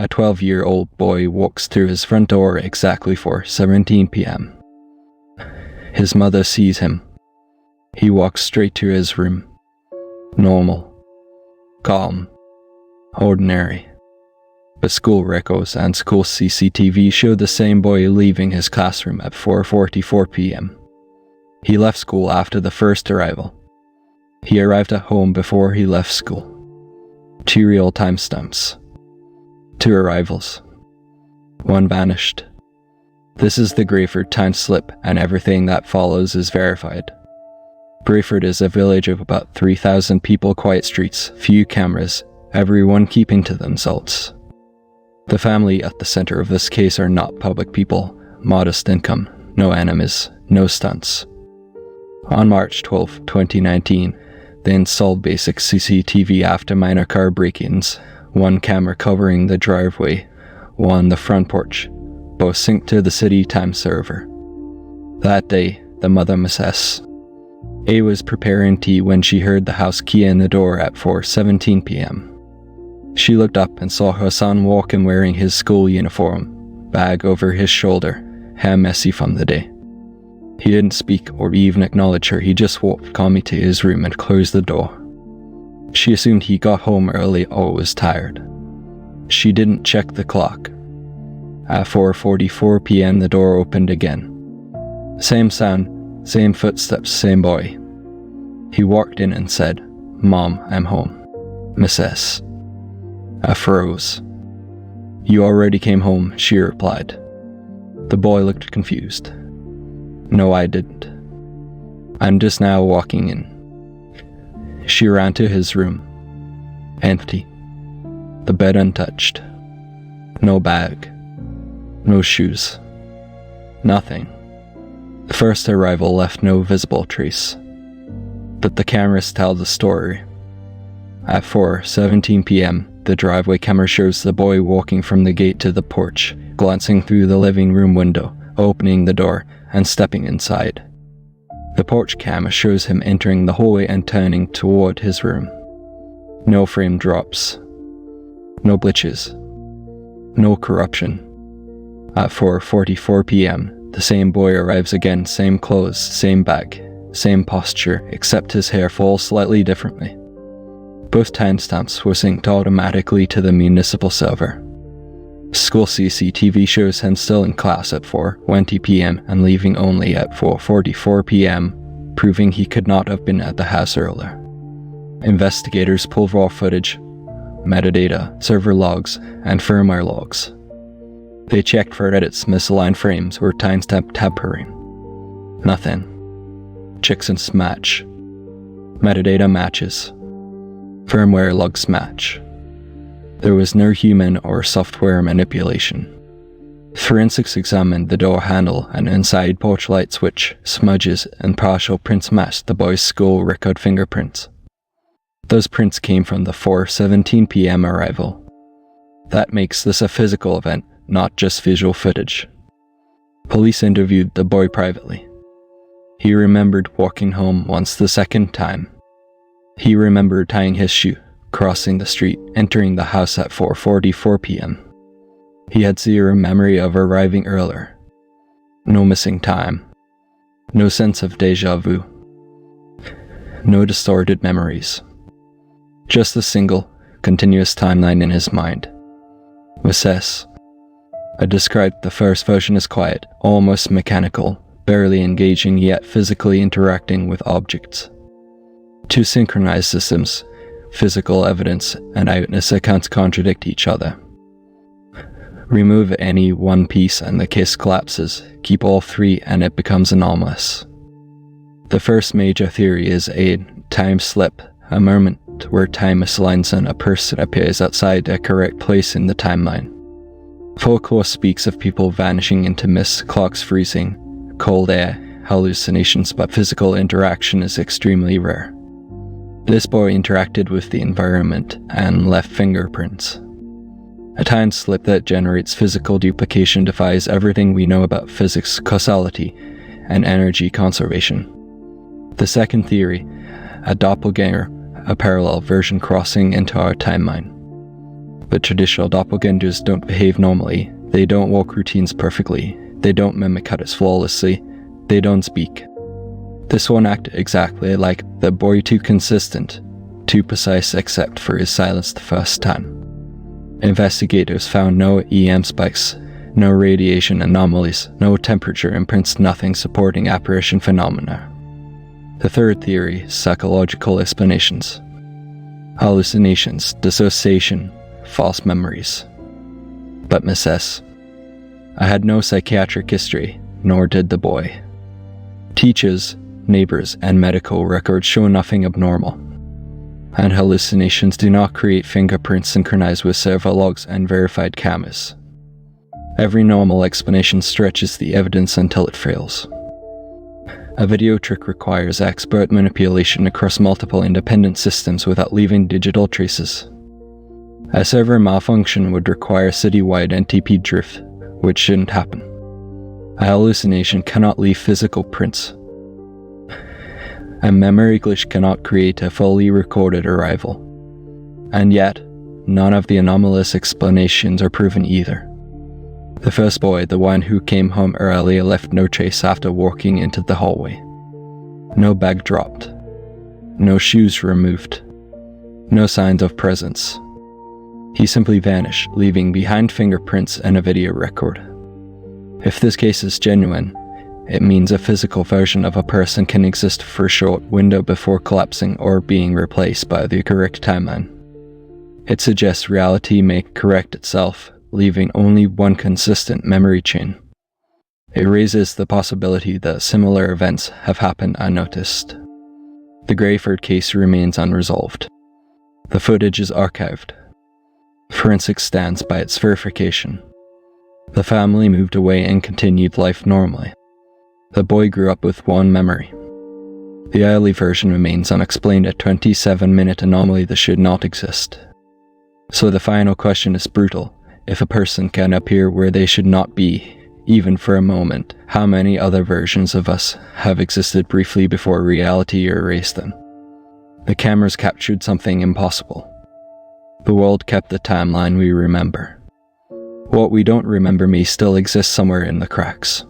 a 12-year-old boy walks through his front door exactly for 17 p.m. His mother sees him. He walks straight to his room. Normal. Calm. Ordinary. But school records and school CCTV show the same boy leaving his classroom at 4:44 p.m. He left school after the first arrival. He arrived at home before he left school. 2 real timestamps. 2 arrivals. 1 vanished. This is the Greyford time slip, and everything that follows is verified. Greyford is a village of about 3,000 people, quiet streets, few cameras, everyone keeping to themselves. The family at the center of this case are not public people, modest income, no enemies, no stunts. On March 12, 2019, they installed basic CCTV after minor car break-ins, 1 camera covering the driveway, 1 the front porch, both synced to the city time server. That day, the mother, Miss S. A, was preparing tea when she heard the house key in the door at 4:17 p.m. She looked up and saw her son walking wearing his school uniform, bag over his shoulder, hair messy from the day. He didn't speak or even acknowledge her, he just walked calmly to his room and closed the door. She assumed he got home early or was tired. She didn't check the clock. At 4:44 p.m. the door opened again. Same sound, same footsteps, same boy. He walked in and said, "Mom, I'm home. Miss S." I froze. "You already came home," she replied. The boy looked confused. "No, I didn't. I'm just now walking in." She ran to his room. Empty. The bed untouched. No bag. No shoes. Nothing. The first arrival left no visible trace. But the cameras tell the story. At 4:17 p.m., the driveway camera shows the boy walking from the gate to the porch, glancing through the living room window, opening the door, and stepping inside. The porch camera shows him entering the hallway and turning toward his room. No frame drops. No glitches. No corruption. At 4:44 p.m., the same boy arrives again, same clothes, same bag, same posture, except his hair falls slightly differently. Both timestamps were synced automatically to the municipal server. School CCTV shows him still in class at 4:20 p.m. and leaving only at 4:44 p.m., proving he could not have been at the house earlier. Investigators pull raw footage, metadata, server logs, and firmware logs. They checked for edits, misaligned frames, or timestamp tampering. Nothing. Checksums match. Metadata matches. Firmware logs match. There was no human or software manipulation. Forensics examined the door handle and inside porch light switch, smudges, and partial prints matched the boy's school record fingerprints. Those prints came from the 4:17 p.m. arrival. That makes this a physical event, not just visual footage. Police interviewed the boy privately. He remembered walking home once the second time. He remembered tying his shoe, crossing the street, entering the house at 4:44 p.m. He had zero memory of arriving earlier. No missing time. No sense of déjà vu. No distorted memories. Just a single, continuous timeline in his mind. Miss S. I described the first version as quiet, almost mechanical, barely engaging yet physically interacting with objects. Two synchronized systems, physical evidence and eyewitness accounts contradict each other. Remove any one piece and the case collapses, keep all three and it becomes anomalous. The first major theory is a time slip, a moment where time misaligns and a person appears outside a correct place in the timeline. Folklore speaks of people vanishing into mist, clocks freezing, cold air, hallucinations, but physical interaction is extremely rare. This boy interacted with the environment and left fingerprints. A time slip that generates physical duplication defies everything we know about physics, causality, and energy conservation. The second theory, a doppelganger, a parallel version crossing into our timeline. But traditional doppelgangers don't behave normally. They don't walk routines perfectly. They don't mimic cutters flawlessly. They don't speak. This one acted exactly like the boy, too consistent, too precise except for his silence the first time. Investigators found no EM spikes, no radiation anomalies, no temperature imprints, nothing supporting apparition phenomena. The third theory, psychological explanations. Hallucinations, dissociation, false memories. But Miss S. I had no psychiatric history, nor did the boy. Teachers, neighbors, and medical records show nothing abnormal. And hallucinations do not create fingerprints synchronized with server logs and verified cameras. Every normal explanation stretches the evidence until it fails. A video trick requires expert manipulation across multiple independent systems without leaving digital traces. A server malfunction would require citywide NTP drift, which shouldn't happen. A hallucination cannot leave physical prints. A memory glitch cannot create a fully recorded arrival. And yet, none of the anomalous explanations are proven either. The first boy, the one who came home early, left no trace after walking into the hallway. No bag dropped. No shoes removed. No signs of presence. He simply vanished, leaving behind fingerprints and a video record. If this case is genuine, it means a physical version of a person can exist for a short window before collapsing or being replaced by the correct timeline. It suggests reality may correct itself, leaving only one consistent memory chain. It raises the possibility that similar events have happened unnoticed. The Grayford case remains unresolved. The footage is archived. Forensics stands by its verification. The family moved away and continued life normally. The boy grew up with one memory. The early version remains unexplained, a 27-minute anomaly that should not exist. So the final question is brutal. If a person can appear where they should not be, even for a moment, how many other versions of us have existed briefly before reality erased them? The cameras captured something impossible. The world kept the timeline we remember. What we don't remember may still exist somewhere in the cracks.